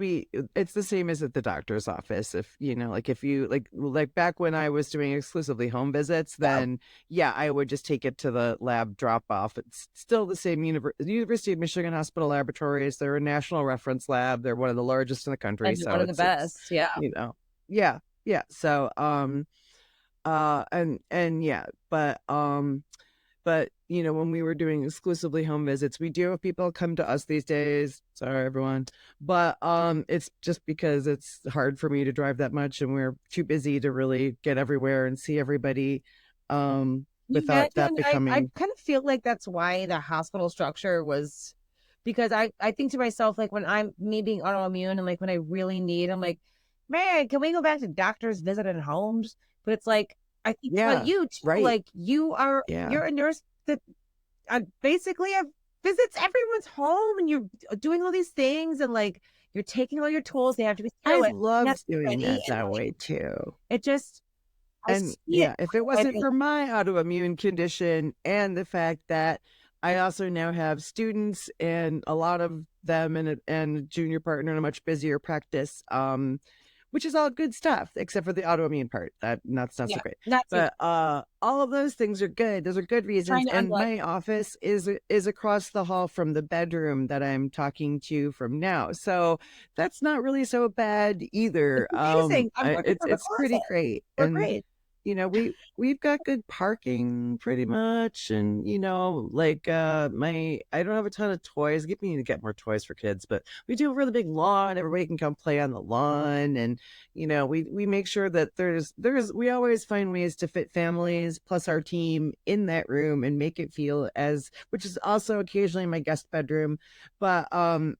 it's the same as at the doctor's office. If if you like back when I was doing exclusively home visits, then I would just take it to the lab drop off. It's still the same. University of Michigan Hospital Laboratories, they're a national reference lab. They're one of the largest in the country, so one of the best. So but when we were doing exclusively home visits, we do have people come to us these days. Sorry, everyone. But it's just because it's hard for me to drive that much, and we're too busy to really get everywhere and see everybody without that becoming... I kind of feel like that's why the hospital structure was... Because I think to myself, like when me being autoimmune and like when I really need, I'm like, man, can we go back to doctors visiting homes? But it's like, I think about you too. Right. Like you're a nurse that basically visits everyone's home, and you're doing all these things, and like you're taking all your tools. They have to be sterile. I love doing that way too. It just, I And see it. yeah, if it wasn't for my autoimmune condition and the fact that I also now have students and a lot of them and a junior partner in a much busier practice, which is all good stuff, except for the autoimmune part. That's not so Yeah, great. not too But all of those things are good. Those are good reasons. trying to And unblock. my office is across the hall from the bedroom that I'm talking to from now. So that's not really so bad either. It's amazing. I'm working from a It's pretty closet. great. We're And great. we've got good parking pretty much. And like I don't have a ton of toys. We need to get more toys for kids, but we do a really big lawn. Everybody can come play on the lawn. And we make sure that we always find ways to fit families plus our team in that room and make it feel as, which is also occasionally my guest bedroom, but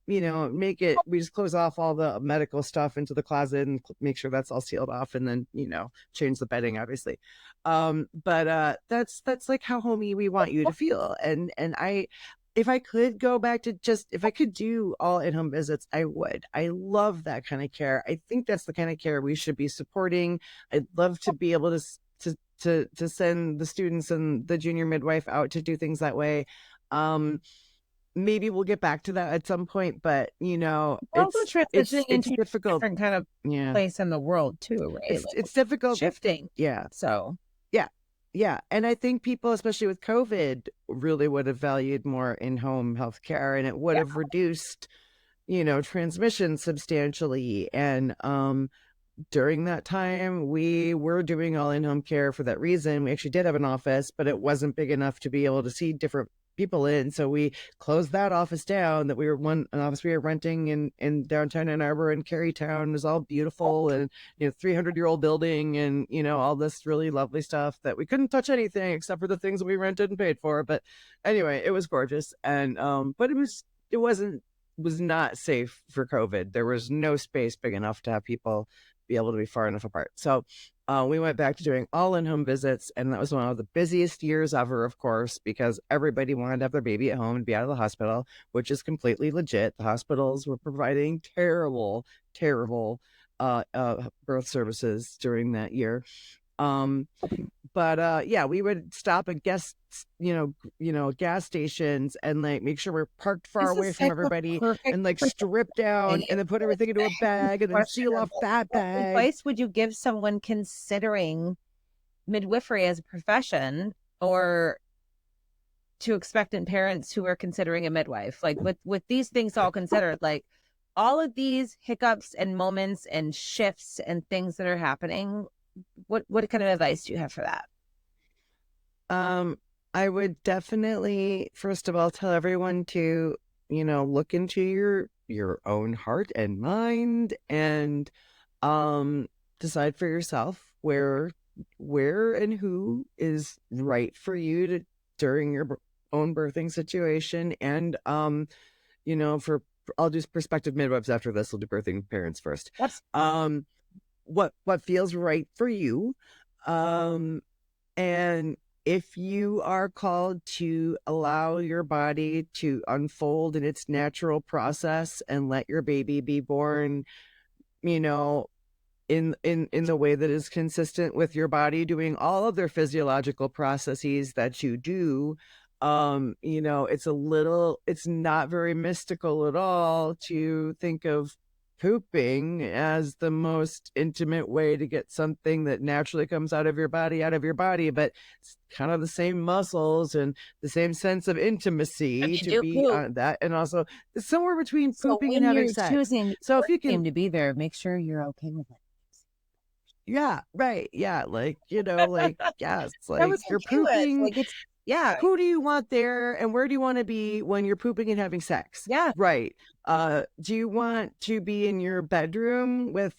make it, we just close off all the medical stuff into the closet and make sure that's all sealed off, and then change the bedding obviously. But that's like how homey we want you to feel. And if I could go back to if I could do all in-home visits, I would. I love that kind of care. I think that's the kind of care we should be supporting. I'd love to be able to send the students and the junior midwife out to do things that way. Maybe we'll get back to that at some point, but We're also transitioning into difficult. a different kind of place in the world too, right? It's difficult. Shifting. Yeah. So yeah. And I think people, especially with COVID, really would have valued more in-home healthcare, and it would have reduced, transmission substantially. And during that time, we were doing all in-home care for that reason. We actually did have an office, but it wasn't big enough to be able to see different people in. So we closed that office down. An office we were renting in downtown Ann Arbor and Carytown. It was all beautiful and 300-year-old building and all this really lovely stuff that we couldn't touch anything except for the things that we rented and paid for. But anyway, it was gorgeous. And but it was not safe for COVID. There was no space big enough to have people be able to be far enough apart. So we went back to doing all in-home visits, and that was one of the busiest years ever, of course, because everybody wanted to have their baby at home and be out of the hospital, which is completely legit. The hospitals were providing terrible birth services during that year. But yeah, we would stop at gas stations and like make sure we're parked far away from everybody and like strip down and then put everything into a bag and then seal off that bag. What advice would you give someone considering midwifery as a profession, or to expectant parents who are considering a midwife? Like with these things all considered, like all of these hiccups and moments and shifts and things that are happening, what kind of advice do you have for that? I would definitely, first of all, tell everyone to, look into your own heart and mind and decide for yourself where and who is right for you during your own birthing situation. And for I'll do prospective midwives after this. We'll do birthing parents first. That's what feels right for you. And if you are called to allow your body to unfold in its natural process and let your baby be born, in the way that is consistent with your body doing all of their physiological processes that you do, it's not very mystical at all to think of pooping as the most intimate way to get something that naturally comes out of your body, but it's kind of the same muscles and the same sense of intimacy to be on that. And also it's somewhere between pooping and having sex. So if you can to be there, make sure you're okay with it. Yeah, right. Yeah, like, yeah, it's like you're pooping. Like yeah. Who do you want there and where do you want to be when you're pooping and having sex? Yeah. Right. Do you want to be in your bedroom with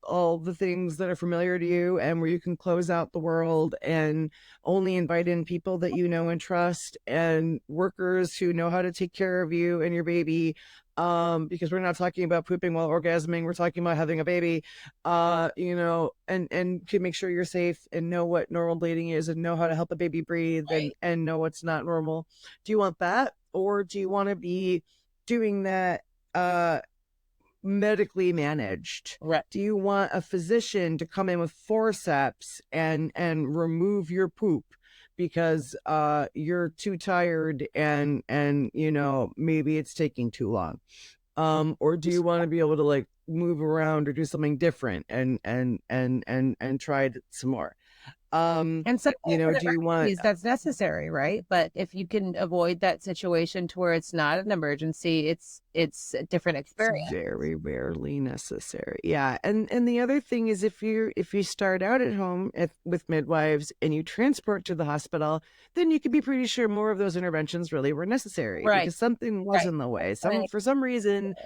all the things that are familiar to you and where you can close out the world and only invite in people that you know and trust and workers who know how to take care of you and your baby? Because we're not talking about pooping while orgasming, we're talking about having a baby, and to make sure you're safe and know what normal bleeding is and know how to help a baby breathe and know what's not normal. Do you want that? Or do you want to be doing that, medically managed? Right. Do you want a physician to come in with forceps and remove your poop because you're too tired and maybe it's taking too long? Or do you want to be able to like move around or do something different and try some more? And so, Do you want... that's necessary, right? But if you can avoid that situation to where it's not an emergency, it's a different experience. It's very rarely necessary. Yeah. And the other thing is if you start out at home with midwives and you transport to the hospital, then you can be pretty sure more of those interventions really were necessary, right? Because something was in the way. For some reason,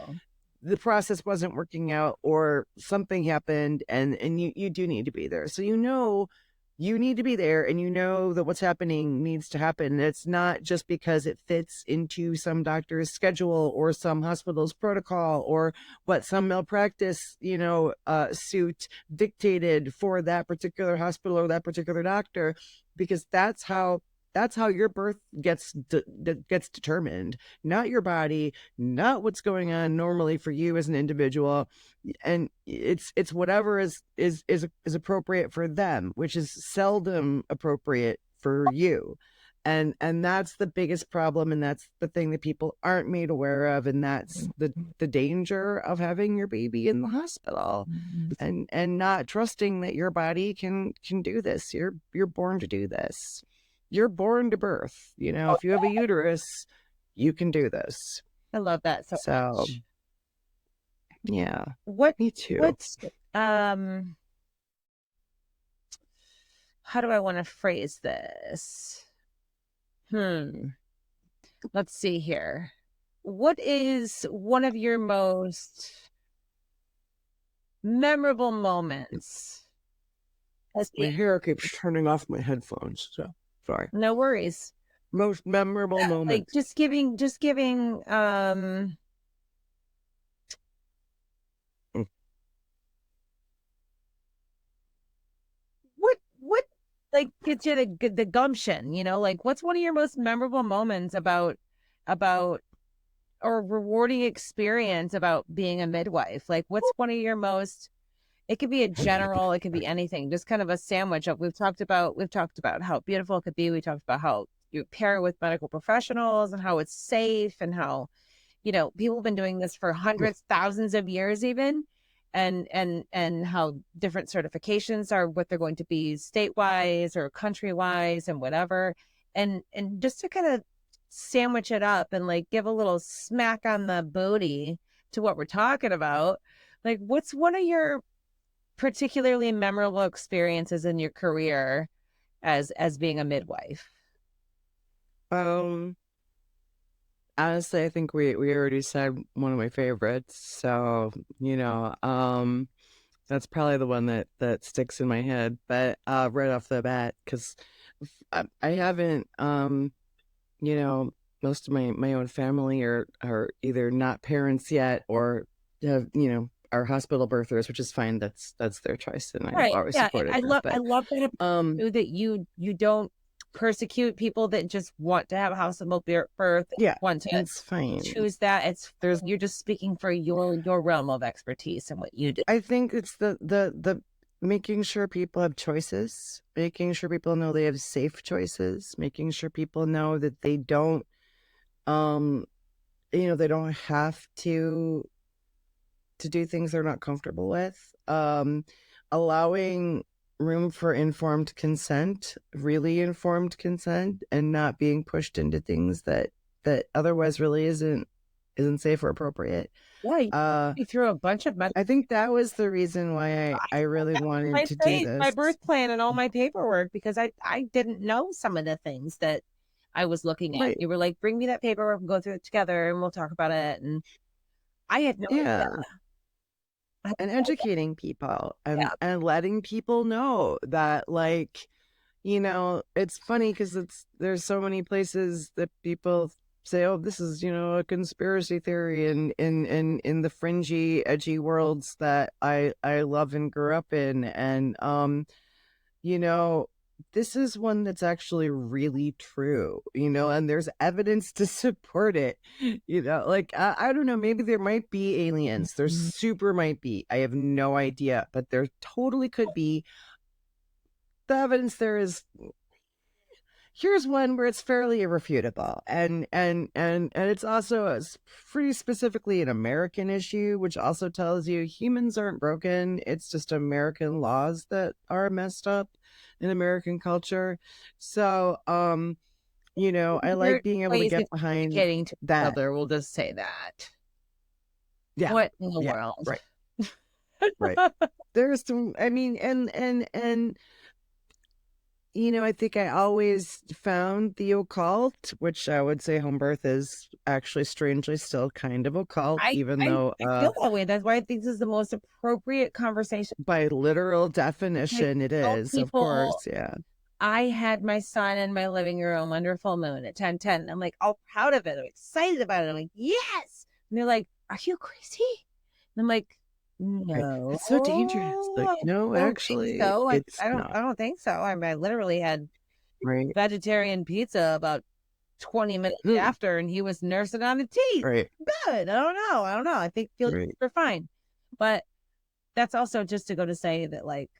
the process wasn't working out or something happened and you do need to be there. So you need to be there and that what's happening needs to happen. It's not just because it fits into some doctor's schedule or some hospital's protocol or what some malpractice, suit dictated for that particular hospital or that particular doctor, because that's how your birth gets determined, not your body, not what's going on normally for you as an individual. And it's whatever is appropriate for them, which is seldom appropriate for you. And that's the biggest problem. And that's the thing that people aren't made aware of. And that's the danger of having your baby in the hospital and not trusting that your body can do this. You're born to do this. You're born to birth. If you have a uterus, you can do this. I love that so much. Yeah. Me too. How do I want to phrase this? Let's see here. What is one of your most memorable moments? My hair keeps turning off my headphones, so sorry. No worries. Most memorable moment. Like just giving what like gets you the gumption, like what's one of your most memorable moments about or rewarding experience about being a midwife? Like what's one of your most... It could be a general, it could be anything, just kind of a sandwich of... We've talked about how beautiful it could be. We talked about how you pair with medical professionals and how it's safe and how, people have been doing this for hundreds, thousands of years even, and how different certifications are what they're going to be state-wise or country-wise and whatever. And just to kind of sandwich it up and like give a little smack on the booty to what we're talking about, like what's one of your particularly memorable experiences in your career as being a midwife? Honestly, I think we already said one of my favorites. So, that's probably the one that sticks in my head. But right off the bat, because I haven't, most of my own family are either not parents yet or have, are hospital birthers, which is fine. That's their choice, and I always support it. I love that that you don't persecute people that just want to have a hospital birth. Yeah, want to... It's fine. Choose that. You're just speaking for your realm of expertise and what you do. I think it's the making sure people have choices, making sure people know they have safe choices, making sure people know that they don't, they don't have to do things they're not comfortable with, allowing room for informed consent, really informed consent, and not being pushed into things that otherwise really isn't safe or appropriate. Yeah, you threw a bunch of... I think that was the reason why I really wanted to do this. My birth plan and all my paperwork, because I didn't know some of the things that I was looking at. Right. You were like, bring me that paperwork, we'll go through it together and we'll talk about it. And I had no idea. And educating people and letting people know that, like, it's funny because there's so many places that people say, oh, this is, a conspiracy theory in the fringy, edgy worlds that I love and grew up in. And, this is one that's actually really true, and there's evidence to support it. Like, I don't know, maybe there might be aliens. There super might be. I have no idea, but there totally could be. The evidence there is. Here's one where it's fairly irrefutable, and it's also pretty specifically an American issue, which also tells you humans aren't broken. It's just American laws that are messed up in American culture. So, I like being able to get behind getting to that. Other, we'll just say that. Yeah. What in the world? Right. Right. There's some. I mean, and. I think I always found the occult, which I would say home birth is actually strangely still kind of occult, even though I feel that way. That's why I think this is the most appropriate conversation. By literal definition, it is, of course, yeah. I had my son in my living room under full moon at 10:10. I'm like all proud of it. I'm excited about it. I'm like, yes. And they're like, are you crazy? And I'm like, no, it's so dangerous. Like, no, actually, so I don't think so. I mean, I literally had vegetarian pizza about 20 minutes after, and he was nursing on the teeth. Right. Good. I don't know. I think we're fine. But that's also just to go to say that, like,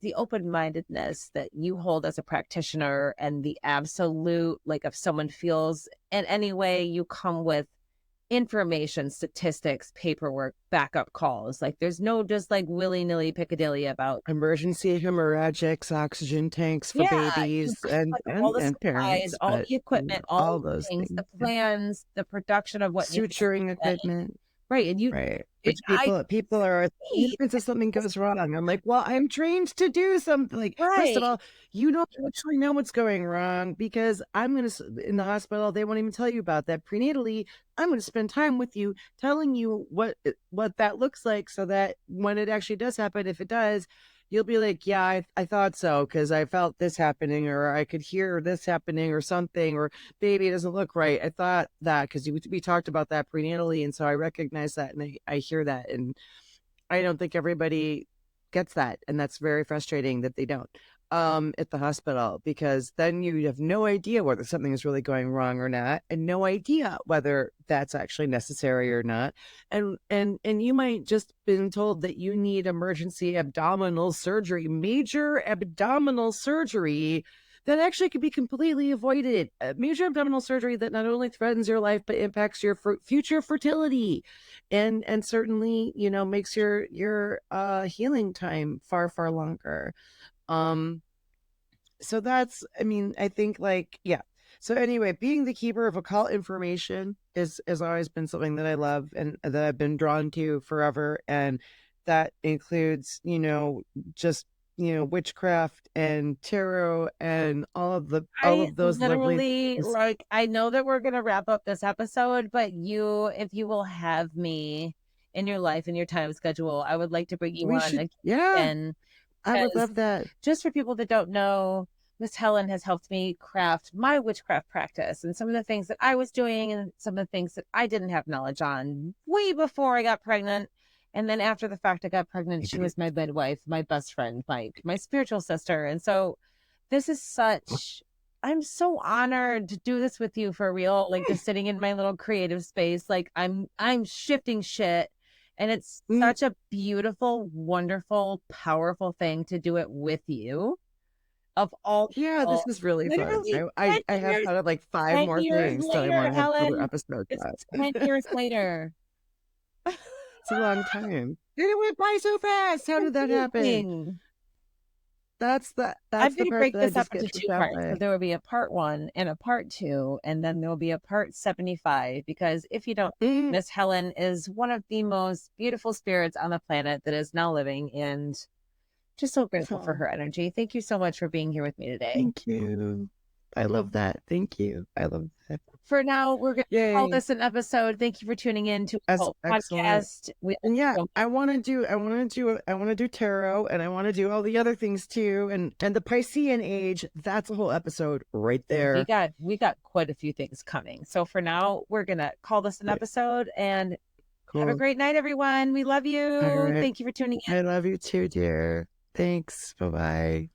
the open-mindedness that you hold as a practitioner, and the absolute, like, if someone feels in any way, you come with information, statistics, paperwork, backup calls. Like, there's no just like willy-nilly Piccadilly about emergency hemorrhagics, oxygen tanks for babies and all the and parents, all the equipment, all those things, the plans, the production of what suturing equipment. Right. And you, which people are, if something goes wrong, I'm like, well, I'm trained to do something. Like, first of all, you don't actually know what's going wrong, because I'm going to, in the hospital, they won't even tell you about that. Prenatally, I'm going to spend time with you, telling you what that looks like, so that when it actually does happen, if it does, you'll be like, yeah, I thought so, because I felt this happening, or I could hear this happening, or something, or baby, it doesn't look right. I thought that because we talked about that prenatally, and so I recognize that, and I hear that, and I don't think everybody gets that, and that's very frustrating that they don't at the hospital, because then you have no idea whether something is really going wrong or not, and no idea whether that's actually necessary or not, and you might just been told that you need emergency abdominal surgery, major abdominal surgery that actually could be completely avoided. Major abdominal surgery that not only threatens your life but impacts your future fertility, and certainly makes your healing time far longer. So that's, I think, like, yeah. So anyway, being the keeper of occult information has always been something that I love and that I've been drawn to forever. And that includes, just, witchcraft and tarot and all of those literally lovely... like, I know that we're going to wrap up this episode, but if you will have me in your life, in your time schedule, I would like to bring you on again. Yeah. I would love that. Just for people that don't know, Miss Helen has helped me craft my witchcraft practice, and some of the things that I was doing, and some of the things that I didn't have knowledge on way before I got pregnant. And then after the fact I got pregnant, she was my midwife, my best friend, my spiritual sister. And so this is I'm so honored to do this with you, for real. Like, just sitting in my little creative space, like I'm shifting shit. And it's such a beautiful, wonderful, powerful thing to do it with you. Of all people. This is really fun. I have thought of like 5 more things that I want to have other episodes. It's 10 years later. It's a long time. It went by so fast. How did that happen? That's I'm going to break this up into 2 parts. So there will be a part 1 and a part 2, and then there will be a part 75. Because if you don't, Miss Helen is one of the most beautiful spirits on the planet that is now living, and just so grateful for her energy. Thank you so much for being here with me today. Thank you. I love that. Thank you. I love that. For now, we're going to call this an episode. Thank you for tuning in to Occult Podcast. I want to do tarot, and I want to do all the other things too. And the Piscean age, that's a whole episode right there. We got quite a few things coming. So for now, we're going to call this an episode, and have a great night, everyone. We love you. Thank you for tuning in. I love you too, dear. Thanks. Bye-bye.